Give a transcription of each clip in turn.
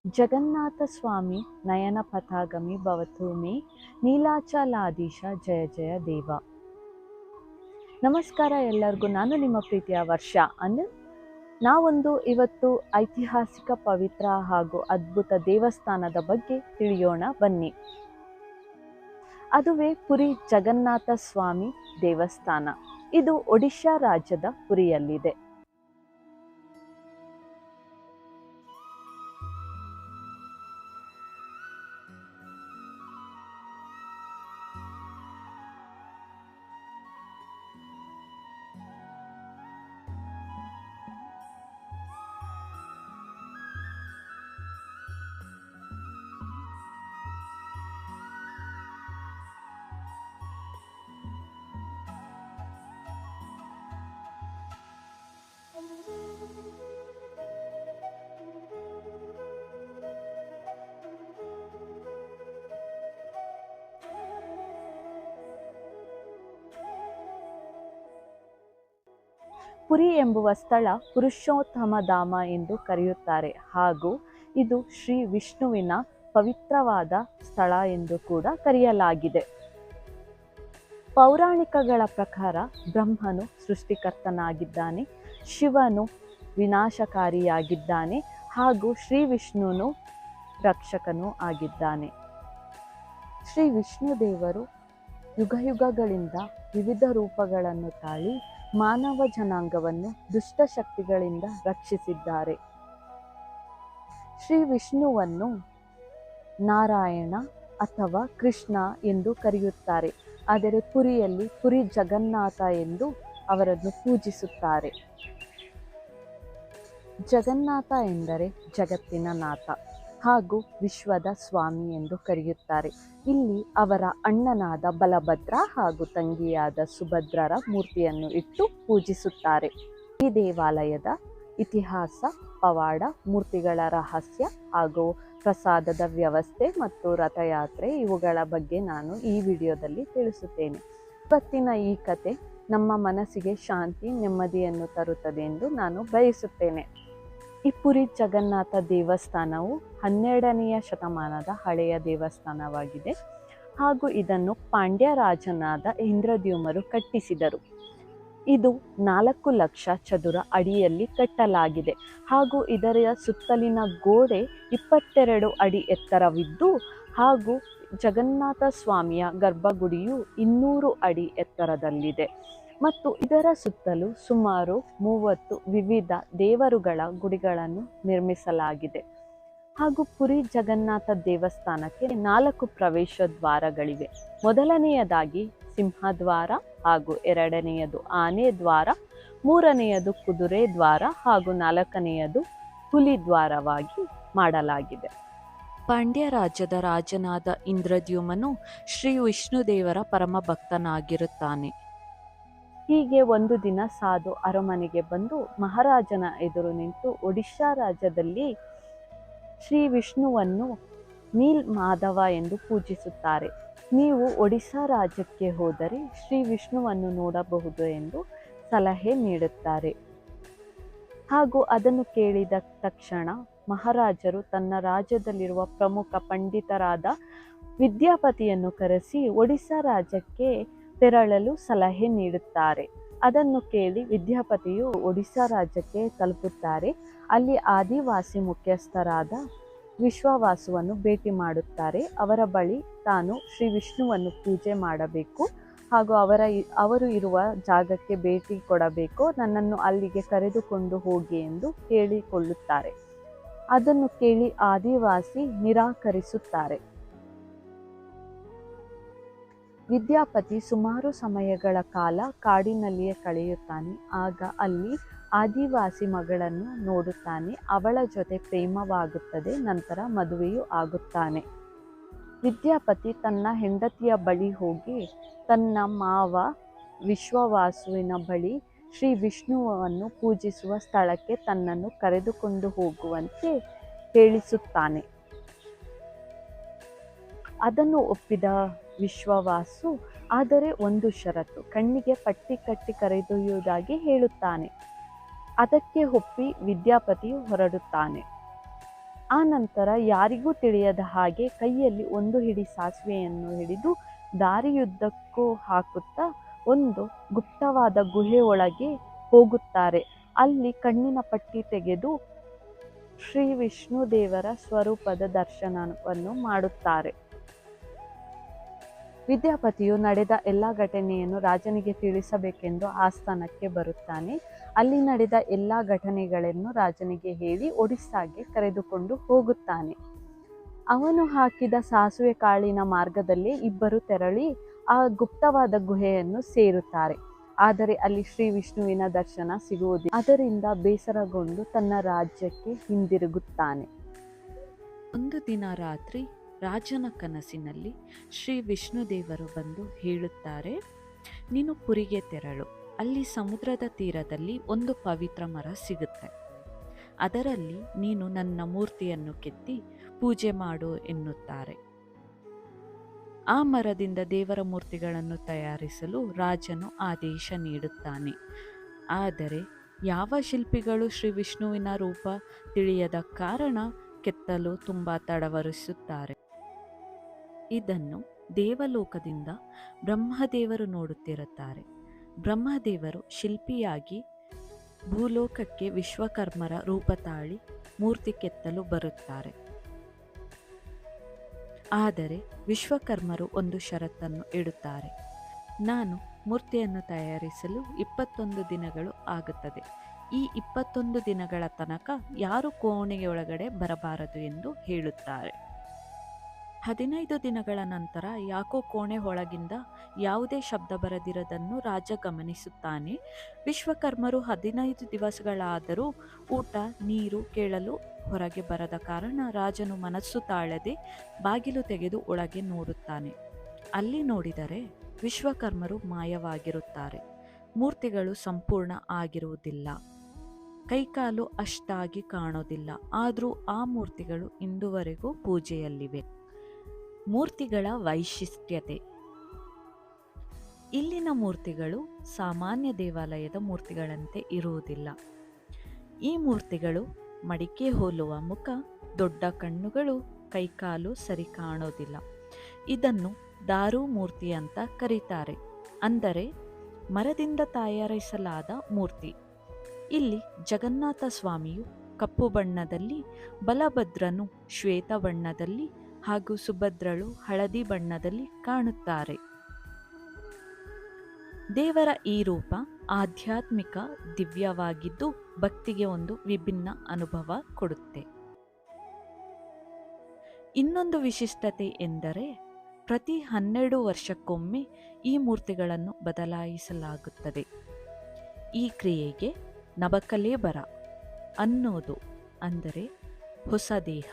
ಜಗನ್ನಾಥ ಸ್ವಾಮಿ ನಯನ ಪಥಾಗಮಿ ಭವತು ಮೇ ನೀಲಾಚಲಾಧೀಶ ಜಯ ಜಯ ದೇವ. ನಮಸ್ಕಾರ ಎಲ್ಲರಿಗೂ, ನಾನು ನಿಮ್ಮ ಪ್ರೀತಿಯ ವರ್ಷ ಅನಿಲ್. ನಾವೊಂದು ಇವತ್ತು ಐತಿಹಾಸಿಕ ಪವಿತ್ರ ಹಾಗೂ ಅದ್ಭುತ ದೇವಸ್ಥಾನದ ಬಗ್ಗೆ ತಿಳಿಯೋಣ ಬನ್ನಿ. ಅದುವೇ ಪುರಿ ಜಗನ್ನಾಥ ಸ್ವಾಮಿ ದೇವಸ್ಥಾನ. ಇದು ಒಡಿಶಾ ರಾಜ್ಯದ ಪುರಿಯಲ್ಲಿದೆ. ಪುರಿ ಎಂಬುವ ಸ್ಥಳ ಪುರುಷೋತ್ತಮ ಧಾಮ ಎಂದು ಕರೆಯುತ್ತಾರೆ ಹಾಗೂ ಇದು ಶ್ರೀ ವಿಷ್ಣುವಿನ ಪವಿತ್ರವಾದ ಸ್ಥಳ ಎಂದು ಕೂಡ ಕರೆಯಲಾಗಿದೆ. ಪೌರಾಣಿಕಗಳ ಪ್ರಕಾರ ಬ್ರಹ್ಮನು ಸೃಷ್ಟಿಕರ್ತನಾಗಿದ್ದಾನೆ, ಶಿವನು ವಿನಾಶಕಾರಿಯಾಗಿದ್ದಾನೆ ಹಾಗೂ ಶ್ರೀ ವಿಷ್ಣುನು ರಕ್ಷಕನೂ ಆಗಿದ್ದಾನೆ. ಶ್ರೀ ವಿಷ್ಣು ದೇವರು ಯುಗಯುಗಗಳಿಂದ ವಿವಿಧ ರೂಪಗಳನ್ನು ತಾಳಿ ಮಾನವ ಜನಾಂಗವನ್ನು ದುಷ್ಟಶಕ್ತಿಗಳಿಂದ ರಕ್ಷಿಸಿದ್ದಾರೆ. ಶ್ರೀ ವಿಷ್ಣುವನ್ನು ನಾರಾಯಣ ಅಥವಾ ಕೃಷ್ಣ ಎಂದು ಕರೆಯುತ್ತಾರೆ, ಆದರೆ ಪುರಿಯಲ್ಲಿ ಪುರಿ ಜಗನ್ನಾಥ ಎಂದು ಅವರನ್ನು ಪೂಜಿಸುತ್ತಾರೆ. ಜಗನ್ನಾಥ ಎಂದರೆ ಜಗತ್ತಿನ ನಾಥ ಹಾಗೂ ವಿಶ್ವದ ಸ್ವಾಮಿ ಎಂದು ಕರೆಯುತ್ತಾರೆ. ಇಲ್ಲಿ ಅವರ ಅಣ್ಣನಾದ ಬಲಭದ್ರ ಹಾಗೂ ತಂಗಿಯಾದ ಸುಭದ್ರರ ಮೂರ್ತಿಯನ್ನು ಇಟ್ಟು ಪೂಜಿಸುತ್ತಾರೆ. ಈ ದೇವಾಲಯದ ಇತಿಹಾಸ, ಪವಾಡ, ಮೂರ್ತಿಗಳ ರಹಸ್ಯ ಹಾಗೂ ಪ್ರಸಾದದ ವ್ಯವಸ್ಥೆ ಮತ್ತು ರಥಯಾತ್ರೆ ಇವುಗಳ ಬಗ್ಗೆ ನಾನು ಈ ವಿಡಿಯೋದಲ್ಲಿ ತಿಳಿಸುತ್ತೇನೆ. ಇವತ್ತಿನ ಈ ಕತೆ ನಮ್ಮ ಮನಸ್ಸಿಗೆ ಶಾಂತಿ, ನೆಮ್ಮದಿಯನ್ನು ತರುತ್ತದೆ ಎಂದು ನಾನು ಬಯಸುತ್ತೇನೆ. ಈ ಪುರಿ ಜಗನ್ನಾಥ ದೇವಸ್ಥಾನವು 12ನೇ ಶತಮಾನದ ಹಳೆಯ ದೇವಸ್ಥಾನವಾಗಿದೆ ಹಾಗೂ ಇದನ್ನು ಪಾಂಡ್ಯ ರಾಜನಾದ ಇಂದ್ರದ್ಯುಮ್ನರು ಕಟ್ಟಿಸಿದರು. ಇದು 4 ಲಕ್ಷ ಚದುರ ಅಡಿಯಲ್ಲಿ ಕಟ್ಟಲಾಗಿದೆ ಹಾಗೂ ಇದರ ಸುತ್ತಲಿನ ಗೋಡೆ 22 ಅಡಿ ಎತ್ತರವಿದ್ದು ಹಾಗೂ ಜಗನ್ನಾಥ ಸ್ವಾಮಿಯ ಗರ್ಭಗುಡಿಯು 200 ಅಡಿ ಎತ್ತರದಲ್ಲಿದೆ ಮತ್ತು ಇದರ ಸುತ್ತಲೂ ಸುಮಾರು 30 ವಿವಿಧ ದೇವರುಗಳ ಗುಡಿಗಳನ್ನು ನಿರ್ಮಿಸಲಾಗಿದೆ. ಹಾಗೂ ಪುರಿ ಜಗನ್ನಾಥ ದೇವಸ್ಥಾನಕ್ಕೆ 4 ಪ್ರವೇಶ ದ್ವಾರಗಳಿವೆ. ಮೊದಲನೆಯದಾಗಿ ಸಿಂಹದ್ವಾರ ಹಾಗೂ 2ನೇಯದು ಆನೆ ದ್ವಾರ, 3ನೇಯದು ಕುದುರೆ ದ್ವಾರ ಹಾಗೂ 4ನೇಯದು ಹುಲಿ ದ್ವಾರವಾಗಿ ಮಾಡಲಾಗಿದೆ. ಪಾಂಡ್ಯ ರಾಜ್ಯದ ರಾಜನಾದ ಇಂದ್ರದ್ಯುಮ್ನನು ಶ್ರೀ ವಿಷ್ಣು ದೇವರ ಪರಮ ಭಕ್ತನಾಗಿರುತ್ತಾನೆ. ಹೀಗೆ ಒಂದು ದಿನ ಸಾಧು ಅರಮನೆಗೆ ಬಂದು ಮಹಾರಾಜನ ಎದುರು ನಿಂತು ಒಡಿಶಾ ರಾಜ್ಯದಲ್ಲಿ ಶ್ರೀ ವಿಷ್ಣುವನ್ನು ನೀಲ್ ಮಾಧವ ಎಂದು ಪೂಜಿಸುತ್ತಾರೆ. ನೀವು ಒಡಿಶಾ ರಾಜ್ಯಕ್ಕೆ ಹೋದರೆ ಶ್ರೀ ವಿಷ್ಣುವನ್ನು ನೋಡಬಹುದು ಎಂದು ಸಲಹೆ ನೀಡುತ್ತಾರೆ. ಹಾಗೂ ಅದನ್ನು ಕೇಳಿದ ತಕ್ಷಣ ಮಹಾರಾಜರು ತನ್ನ ರಾಜ್ಯದಲ್ಲಿರುವ ಪ್ರಮುಖ ಪಂಡಿತರಾದ ವಿದ್ಯಾಪತಿಯನ್ನು ಕರೆಸಿ ಒಡಿಶಾ ರಾಜ್ಯಕ್ಕೆ ತೆರಳಲು ಸಲಹೆ ನೀಡುತ್ತಾರೆ. ಅದನ್ನು ಕೇಳಿ ವಿದ್ಯಾಪತಿಯು ಒಡಿಶಾ ರಾಜ್ಯಕ್ಕೆ ತಲುಪುತ್ತಾರೆ. ಅಲ್ಲಿ ಆದಿವಾಸಿ ಮುಖ್ಯಸ್ಥರಾದ ವಿಶ್ವವಾಸುವನ್ನು ಭೇಟಿ ಮಾಡುತ್ತಾರೆ. ಅವರ ಬಳಿ ತಾನು ಶ್ರೀ ವಿಷ್ಣುವನ್ನು ಪೂಜೆ ಮಾಡಬೇಕು ಹಾಗೂ ಅವರು ಇರುವ ಜಾಗಕ್ಕೆ ಭೇಟಿ ಕೊಡಬೇಕು, ನನ್ನನ್ನು ಅಲ್ಲಿಗೆ ಕರೆದುಕೊಂಡು ಹೋಗಿ ಎಂದು ಕೇಳಿಕೊಳ್ಳುತ್ತಾರೆ. ಅದನ್ನು ಕೇಳಿ ಆದಿವಾಸಿ ನಿರಾಕರಿಸುತ್ತಾರೆ. ವಿದ್ಯಾಪತಿ ಸುಮಾರು ಸಮಯಗಳ ಕಾಲ ಕಾಡಿನಲ್ಲಿಯೇ ಕಳೆಯುತ್ತಾನೆ. ಆಗ ಅಲ್ಲಿ ಆದಿವಾಸಿ ಮಗಳನ್ನು ನೋಡುತ್ತಾನೆ. ಅವಳ ಜೊತೆ ಪ್ರೇಮವಾಗುತ್ತದೆ. ನಂತರ ಮದುವೆಯೂ ಆಗುತ್ತಾನೆ. ವಿದ್ಯಾಪತಿ ತನ್ನ ಹೆಂಡತಿಯ ಬಳಿ ಹೋಗಿ ತನ್ನ ಮಾವ ವಿಶ್ವವಾಸುವಿನ ಬಳಿ ಶ್ರೀ ವಿಷ್ಣುವನ್ನು ಪೂಜಿಸುವ ಸ್ಥಳಕ್ಕೆ ತನ್ನನ್ನು ಕರೆದುಕೊಂಡು ಹೋಗುವಂತೆ ಹೇಳಿಸುತ್ತಾನೆ. ಅದನ್ನು ಒಪ್ಪಿದ ವಿಶ್ವವಾಸು, ಆದರೆ ಒಂದು ಷರತ್ತು, ಕಣ್ಣಿಗೆ ಪಟ್ಟಿ ಕಟ್ಟಿ ಕರೆದೊಯ್ಯುವುದಾಗಿ ಹೇಳುತ್ತಾನೆ. ಅದಕ್ಕೆ ಒಪ್ಪಿ ವಿದ್ಯಾಪತಿಯು ಹೊರಡುತ್ತಾನೆ. ಆ ನಂತರ ಯಾರಿಗೂ ತಿಳಿಯದ ಹಾಗೆ ಕೈಯಲ್ಲಿ ಒಂದು ಹಿಡಿ ಸಾಸಿವೆಯನ್ನು ಹಿಡಿದು ದಾರಿಯುದ್ದಕ್ಕೂ ಹಾಕುತ್ತಾ ಒಂದು ಗುಪ್ತವಾದ ಗುಹೆ ಒಳಗೆ ಹೋಗುತ್ತಾರೆ. ಅಲ್ಲಿ ಕಣ್ಣಿನ ಪಟ್ಟಿ ತೆಗೆದು ಶ್ರೀ ವಿಷ್ಣು ದೇವರ ಸ್ವರೂಪದ ದರ್ಶನವನ್ನು ಮಾಡುತ್ತಾರೆ. ವಿದ್ಯಾಪತಿಯು ನಡೆದ ಎಲ್ಲ ಘಟನೆಯನ್ನು ರಾಜನಿಗೆ ತಿಳಿಸಬೇಕೆಂದು ಆಸ್ಥಾನಕ್ಕೆ ಬರುತ್ತಾನೆ. ಅಲ್ಲಿ ನಡೆದ ಎಲ್ಲ ಘಟನೆಗಳನ್ನು ರಾಜನಿಗೆ ಹೇಳಿ ಒಡಿಸ್ಸಾಗೆ ಕರೆದುಕೊಂಡು ಹೋಗುತ್ತಾನೆ. ಅವನು ಹಾಕಿದ ಸಾಸುವೆ ಕಾಳಿನ ಮಾರ್ಗದಲ್ಲಿ ಇಬ್ಬರು ತೆರಳಿ ಆ ಗುಪ್ತವಾದ ಗುಹೆಯನ್ನು ಸೇರುತ್ತಾರೆ. ಆದರೆ ಅಲ್ಲಿ ಶ್ರೀ ವಿಷ್ಣುವಿನ ದರ್ಶನ ಸಿಗುವುದಿಲ್ಲ. ಅದರಿಂದ ಬೇಸರಗೊಂಡು ತನ್ನ ರಾಜ್ಯಕ್ಕೆ ಹಿಂದಿರುಗುತ್ತಾನೆ. ಒಂದು ದಿನ ರಾತ್ರಿ ರಾಜನ ಕನಸಿನಲ್ಲಿ ಶ್ರೀ ವಿಷ್ಣುದೇವರು ಬಂದು ಹೇಳುತ್ತಾರೆ, ನೀನು ಪುರಿಗೆ ತೆರಳು. ಅಲ್ಲಿ ಸಮುದ್ರದ ತೀರದಲ್ಲಿ ಒಂದು ಪವಿತ್ರ ಮರ ಸಿಗುತ್ತೆ. ಅದರಲ್ಲಿ ನೀನು ನನ್ನ ಮೂರ್ತಿಯನ್ನು ಕೆತ್ತಿ ಪೂಜೆ ಮಾಡು ಎನ್ನುತ್ತಾರೆ. ಆ ಮರದಿಂದ ದೇವರ ಮೂರ್ತಿಗಳನ್ನು ತಯಾರಿಸಲು ರಾಜನು ಆದೇಶ ನೀಡುತ್ತಾನೆ. ಆದರೆ ಯಾವ ಶಿಲ್ಪಿಗಳು ಶ್ರೀ ವಿಷ್ಣುವಿನ ರೂಪ ತಿಳಿಯದ ಕಾರಣ ಕೆತ್ತಲು ತುಂಬ ತಡವರಿಸುತ್ತಾರೆ. ಇದನ್ನು ದೇವಲೋಕದಿಂದ ಬ್ರಹ್ಮದೇವರು ನೋಡುತ್ತಿರುತ್ತಾರೆ. ಬ್ರಹ್ಮದೇವರು ಶಿಲ್ಪಿಯಾಗಿ ಭೂಲೋಕಕ್ಕೆ ವಿಶ್ವಕರ್ಮರ ರೂಪ ತಾಳಿ ಮೂರ್ತಿ ಕೆತ್ತಲು ಬರುತ್ತಾರೆ. ಆದರೆ ವಿಶ್ವಕರ್ಮರು ಒಂದು ಷರತ್ತನ್ನು ಇಡುತ್ತಾರೆ. ನಾನು ಮೂರ್ತಿಯನ್ನು ತಯಾರಿಸಲು 21 ದಿನಗಳು ಆಗುತ್ತದೆ. ಈ 21 ದಿನಗಳ ತನಕ ಯಾರು ಕೋಣೆಯೊಳಗಡೆ ಬರಬಾರದು ಎಂದು ಹೇಳುತ್ತಾರೆ. 15 ದಿನಗಳ ನಂತರ ಯಾಕೋ ಕೋಣೆ ಒಳಗಿಂದ ಯಾವುದೇ ಶಬ್ದ ಬರದಿರದನ್ನು ರಾಜ ಗಮನಿಸುತ್ತಾನೆ. ವಿಶ್ವಕರ್ಮರು 15 ದಿವಸಗಳಾದರೂ ಊಟ ನೀರು ಕೇಳಲು ಹೊರಗೆ ಬರದ ಕಾರಣ ರಾಜನು ಮನಸ್ಸು ತಾಳದೆ ಬಾಗಿಲು ತೆಗೆದು ಒಳಗೆ ನೋಡುತ್ತಾನೆ. ಅಲ್ಲಿ ನೋಡಿದರೆ ವಿಶ್ವಕರ್ಮರು ಮಾಯವಾಗಿರುತ್ತಾರೆ. ಮೂರ್ತಿಗಳು ಸಂಪೂರ್ಣ ಆಗಿರುವುದಿಲ್ಲ. ಕೈಕಾಲು ಅಷ್ಟಾಗಿ ಕಾಣೋದಿಲ್ಲ. ಆದರೂ ಆ ಮೂರ್ತಿಗಳು ಇಂದುವರೆಗೂ ಪೂಜೆಯಲ್ಲಿವೆ. ಮೂರ್ತಿಗಳ ವೈಶಿಷ್ಟ್ಯತೆ. ಇಲ್ಲಿನ ಮೂರ್ತಿಗಳು ಸಾಮಾನ್ಯ ದೇವಾಲಯದ ಮೂರ್ತಿಗಳಂತೆ ಇರುವುದಿಲ್ಲ. ಈ ಮೂರ್ತಿಗಳು ಮಡಿಕೆ ಹೋಲುವ ಮುಖ, ದೊಡ್ಡ ಕಣ್ಣುಗಳು, ಕೈಕಾಲು ಸರಿ ಕಾಣೋದಿಲ್ಲ. ಇದನ್ನು ದಾರು ಮೂರ್ತಿ ಅಂತ ಕರೀತಾರೆ, ಅಂದರೆ ಮರದಿಂದ ತಯಾರಿಸಲಾದ ಮೂರ್ತಿ. ಇಲ್ಲಿ ಜಗನ್ನಾಥ ಸ್ವಾಮಿಯು ಕಪ್ಪು ಬಣ್ಣದಲ್ಲಿ, ಬಲಭದ್ರನು ಶ್ವೇತ ಬಣ್ಣದಲ್ಲಿ ಹಾಗೂ ಸುಭದ್ರಳು ಹಳದಿ ಬಣ್ಣದಲ್ಲಿ ಕಾಣುತ್ತಾರೆ. ದೇವರ ಈ ರೂಪ ಆಧ್ಯಾತ್ಮಿಕ, ದಿವ್ಯವಾಗಿದ್ದು ಭಕ್ತಿಗೆ ಒಂದು ವಿಭಿನ್ನ ಅನುಭವ ಕೊಡುತ್ತೆ. ಇನ್ನೊಂದು ವಿಶಿಷ್ಟತೆ ಎಂದರೆ ಪ್ರತಿ 12 ವರ್ಷಕ್ಕೊಮ್ಮೆ ಈ ಮೂರ್ತಿಗಳನ್ನು ಬದಲಾಯಿಸಲಾಗುತ್ತದೆ. ಈ ಕ್ರಿಯೆಗೆ ನವಕಲೇಬರ ಅನ್ನೋದು, ಅಂದರೆ ಹೊಸ ದೇಹ,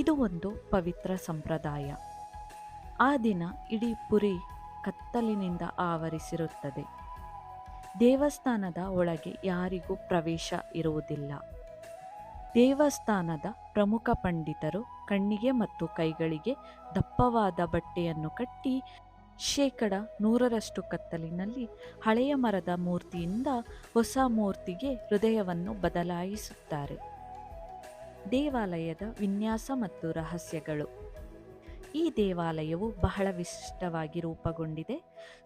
ಇದು ಒಂದು ಪವಿತ್ರ ಸಂಪ್ರದಾಯ. ಆ ದಿನ ಇಡೀ ಪುರಿ ಕತ್ತಲಿನಿಂದ ಆವರಿಸಿರುತ್ತದೆ. ದೇವಸ್ಥಾನದ ಒಳಗೆ ಯಾರಿಗೂ ಪ್ರವೇಶ ಇರುವುದಿಲ್ಲ. ದೇವಸ್ಥಾನದ ಪ್ರಮುಖ ಪಂಡಿತರು ಕಣ್ಣಿಗೆ ಮತ್ತು ಕೈಗಳಿಗೆ ದಪ್ಪವಾದ ಬಟ್ಟೆಯನ್ನು ಕಟ್ಟಿ 100% ಕತ್ತಲಿನಲ್ಲಿ ಹಳೆಯ ಮರದ ಮೂರ್ತಿಯಿಂದ ಹೊಸ ಮೂರ್ತಿಗೆ ಹೃದಯವನ್ನು ಬದಲಾಯಿಸುತ್ತಾರೆ. ದೇವಾಲಯದ ವಿನ್ಯಾಸ ಮತ್ತು ರಹಸ್ಯಗಳು. ಈ ದೇವಾಲಯವು ಬಹಳ ವಿಶಿಷ್ಟವಾಗಿ ರೂಪುಗೊಂಡಿದೆ.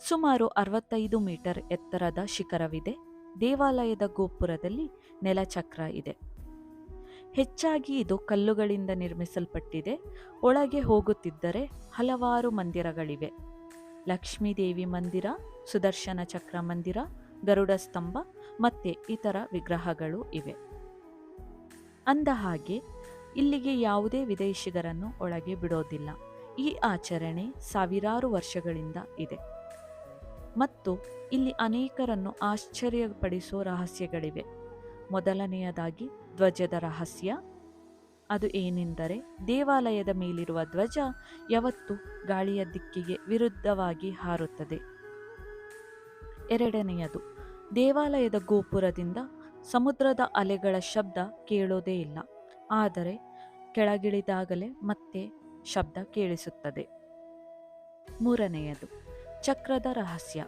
ಸುಮಾರು 65 ಮೀಟರ್ ಎತ್ತರದ ಶಿಖರವಿದೆ. ದೇವಾಲಯದ ಗೋಪುರದಲ್ಲಿ ನೆಲಚಕ್ರ ಇದೆ. ಹೆಚ್ಚಾಗಿ ಇದು ಕಲ್ಲುಗಳಿಂದ ನಿರ್ಮಿಸಲ್ಪಟ್ಟಿದೆ. ಒಳಗೆ ಹೋಗುತ್ತಿದ್ದರೆ ಹಲವಾರು ಮಂದಿರಗಳಿವೆ. ಲಕ್ಷ್ಮೀದೇವಿ ಮಂದಿರ, ಸುದರ್ಶನ ಚಕ್ರ ಮಂದಿರ, ಗರುಡ ಸ್ತಂಭ ಮತ್ತೆ ಇತರ ವಿಗ್ರಹಗಳು ಇವೆ. ಅಂದ ಹಾಗೆ ಇಲ್ಲಿಗೆ ಯಾವುದೇ ವಿದೇಶಿಗರನ್ನು ಒಳಗೆ ಬಿಡೋದಿಲ್ಲ. ಈ ಆಚರಣೆ ಸಾವಿರಾರು ವರ್ಷಗಳಿಂದ ಇದೆ ಮತ್ತು ಇಲ್ಲಿ ಅನೇಕರನ್ನು ಆಶ್ಚರ್ಯಪಡಿಸುವ ರಹಸ್ಯಗಳಿವೆ. ಮೊದಲನೆಯದಾಗಿ ಧ್ವಜದ ರಹಸ್ಯ. ಅದು ಏನೆಂದರೆ, ದೇವಾಲಯದ ಮೇಲಿರುವ ಧ್ವಜ ಯಾವತ್ತೂ ಗಾಳಿಯ ದಿಕ್ಕಿಗೆ ವಿರುದ್ಧವಾಗಿ ಹಾರುತ್ತದೆ. ಎರಡನೆಯದು, ದೇವಾಲಯದ ಗೋಪುರದಿಂದ ಸಮುದ್ರದ ಅಲೆಗಳ ಶಬ್ದ ಕೇಳೋದೇ ಇಲ್ಲ, ಆದರೆ ಕೆಳಗಿಳಿದಾಗಲೇ ಮತ್ತೆ ಶಬ್ದ ಕೇಳಿಸುತ್ತದೆ. ಮೂರನೆಯದು, ಚಕ್ರದ ರಹಸ್ಯ.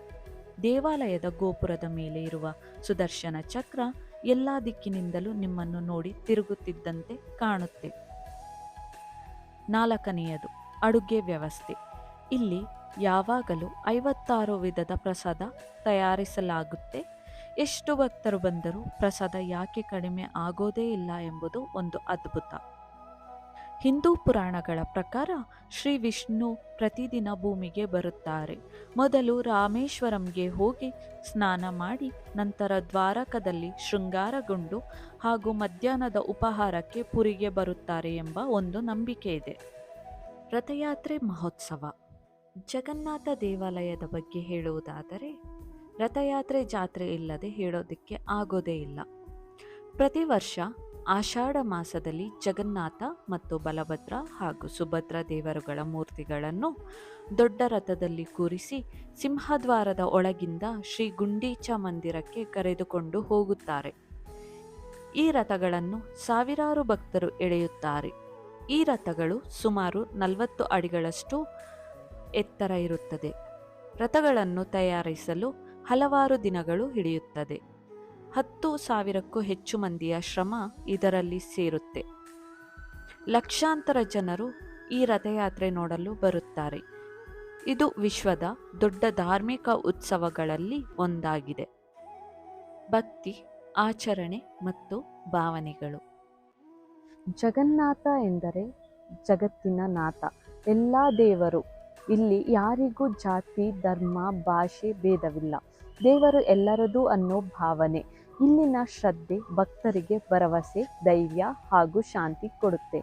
ದೇವಾಲಯದ ಗೋಪುರದ ಮೇಲೆ ಇರುವ ಸುದರ್ಶನ ಚಕ್ರ ಎಲ್ಲ ದಿಕ್ಕಿನಿಂದಲೂ ನಿಮ್ಮನ್ನು ನೋಡಿ ತಿರುಗುತ್ತಿದ್ದಂತೆ ಕಾಣುತ್ತೆ. 4ನೇಯದು ಅಡುಗೆ ವ್ಯವಸ್ಥೆ. ಇಲ್ಲಿ ಯಾವಾಗಲೂ 56 ವಿಧದ ಪ್ರಸಾದ ತಯಾರಿಸಲಾಗುತ್ತೆ. ಎಷ್ಟು ಭಕ್ತರು ಬಂದರೂ ಪ್ರಸಾದ ಯಾಕೆ ಕಡಿಮೆ ಆಗೋದೇ ಇಲ್ಲ ಎಂಬುದು ಒಂದು ಅದ್ಭುತ. ಹಿಂದೂ ಪುರಾಣಗಳ ಪ್ರಕಾರ ಶ್ರೀ ವಿಷ್ಣು ಪ್ರತಿದಿನ ಭೂಮಿಗೆ ಬರುತ್ತಾರೆ. ಮೊದಲು ರಾಮೇಶ್ವರಂಗೆ ಹೋಗಿ ಸ್ನಾನ ಮಾಡಿ ನಂತರ ದ್ವಾರಕದಲ್ಲಿ ಶೃಂಗಾರಗೊಂಡು ಹಾಗೂ ಮಧ್ಯಾಹ್ನದ ಉಪಹಾರಕ್ಕೆ ಪುರಿಗೆ ಬರುತ್ತಾರೆ ಎಂಬ ಒಂದು ನಂಬಿಕೆ ಇದೆ. ರಥಯಾತ್ರೆ ಮಹೋತ್ಸವ. ಜಗನ್ನಾಥ ದೇವಾಲಯದ ಬಗ್ಗೆ ಹೇಳುವುದಾದರೆ ರಥಯಾತ್ರೆ ಜಾತ್ರೆ ಇಲ್ಲದೆ ಹೇಳೋದಕ್ಕೆ ಆಗೋದೇ ಇಲ್ಲ. ಪ್ರತಿ ವರ್ಷ ಆಷಾಢ ಮಾಸದಲ್ಲಿ ಜಗನ್ನಾಥ ಮತ್ತು ಬಲಭದ್ರ ಹಾಗೂ ಸುಭದ್ರ ದೇವರುಗಳ ಮೂರ್ತಿಗಳನ್ನು ದೊಡ್ಡ ರಥದಲ್ಲಿ ಕೂರಿಸಿ ಸಿಂಹದ್ವಾರದ ಒಳಗಿಂದ ಶ್ರೀ ಗುಂಡೀಚ ಮಂದಿರಕ್ಕೆ ಕರೆದುಕೊಂಡು ಹೋಗುತ್ತಾರೆ. ಈ ರಥಗಳನ್ನು ಸಾವಿರಾರು ಭಕ್ತರು ಎಳೆಯುತ್ತಾರೆ. ಈ ರಥಗಳು ಸುಮಾರು 40 ಅಡಿಗಳಷ್ಟು ಎತ್ತರ ಇರುತ್ತದೆ. ರಥಗಳನ್ನು ತಯಾರಿಸಲು ಹಲವಾರು ದಿನಗಳು ಹಿಡಿಯುತ್ತದೆ. 10,000ಕ್ಕೂ ಹೆಚ್ಚು ಮಂದಿಯ ಶ್ರಮ ಇದರಲ್ಲಿ ಸೇರುತ್ತೆ. ಲಕ್ಷಾಂತರ ಜನರು ಈ ರಥಯಾತ್ರೆ ನೋಡಲು ಬರುತ್ತಾರೆ. ಇದು ವಿಶ್ವದ ದೊಡ್ಡ ಧಾರ್ಮಿಕ ಉತ್ಸವಗಳಲ್ಲಿ ಒಂದಾಗಿದೆ. ಭಕ್ತಿ, ಆಚರಣೆ ಮತ್ತು ಭಾವನೆಗಳು. ಜಗನ್ನಾಥ ಎಂದರೆ ಜಗತ್ತಿನ ನಾಥ, ಎಲ್ಲ ದೇವರು. ಇಲ್ಲಿ ಯಾರಿಗೂ ಜಾತಿ, ಧರ್ಮ, ಭಾಷೆ ಭೇದವಿಲ್ಲ. ದೇವರು ಎಲ್ಲರದು ಅನ್ನೋ ಭಾವನೆ. ಇಲ್ಲಿನ ಶ್ರದ್ಧೆ ಭಕ್ತರಿಗೆ ಭರವಸೆ, ಧೈರ್ಯ ಹಾಗೂ ಶಾಂತಿ ಕೊಡುತ್ತೆ.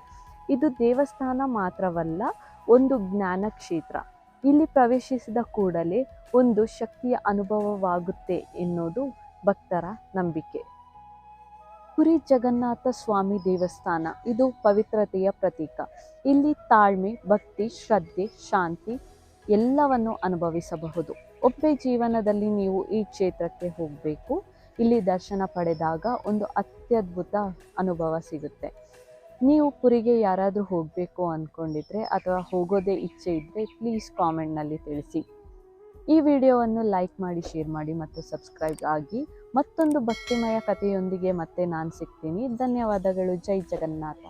ಇದು ದೇವಸ್ಥಾನ ಮಾತ್ರವಲ್ಲ, ಒಂದು ಜ್ಞಾನ ಕ್ಷೇತ್ರ. ಇಲ್ಲಿ ಪ್ರವೇಶಿಸಿದ ಕೂಡಲೇ ಒಂದು ಶಕ್ತಿಯ ಅನುಭವವಾಗುತ್ತೆ ಎನ್ನುವುದು ಭಕ್ತರ ನಂಬಿಕೆ. ಪುರಿ ಜಗನ್ನಾಥ ಸ್ವಾಮಿ ದೇವಸ್ಥಾನ ಇದು ಪವಿತ್ರತೆಯ ಪ್ರತೀಕ. ಇಲ್ಲಿ ತಾಳ್ಮೆ, ಭಕ್ತಿ, ಶ್ರದ್ಧೆ, ಶಾಂತಿ ಎಲ್ಲವನ್ನು ಅನುಭವಿಸಬಹುದು. ಒಬ್ಬೆ ಜೀವನದಲ್ಲಿ ನೀವು ಈ ಕ್ಷೇತ್ರಕ್ಕೆ ಹೋಗಬೇಕು. ಇಲ್ಲಿ ದರ್ಶನ ಪಡೆದಾಗ ಒಂದು ಅತ್ಯದ್ಭುತ ಅನುಭವ ಸಿಗುತ್ತೆ. ನೀವು ಪುರಿಗೆ ಯಾರಾದರೂ ಹೋಗಬೇಕು ಅಂದ್ಕೊಂಡಿದ್ರೆ ಅಥವಾ ಹೋಗೋದೇ ಇಚ್ಛೆ ಇದ್ದರೆ ಪ್ಲೀಸ್ ಕಾಮೆಂಟ್ನಲ್ಲಿ ತಿಳಿಸಿ. ಈ ವಿಡಿಯೋವನ್ನು ಲೈಕ್ ಮಾಡಿ, ಶೇರ್ ಮಾಡಿ ಮತ್ತು ಸಬ್ಸ್ಕ್ರೈಬ್ ಆಗಿ. ಮತ್ತೊಂದು ಭಕ್ತಿಮಯ ಕಥೆಯೊಂದಿಗೆ ಮತ್ತೆ ನಾನು ಸಿಗ್ತೀನಿ. ಧನ್ಯವಾದಗಳು. ಜೈ ಜಗನ್ನಾಥ.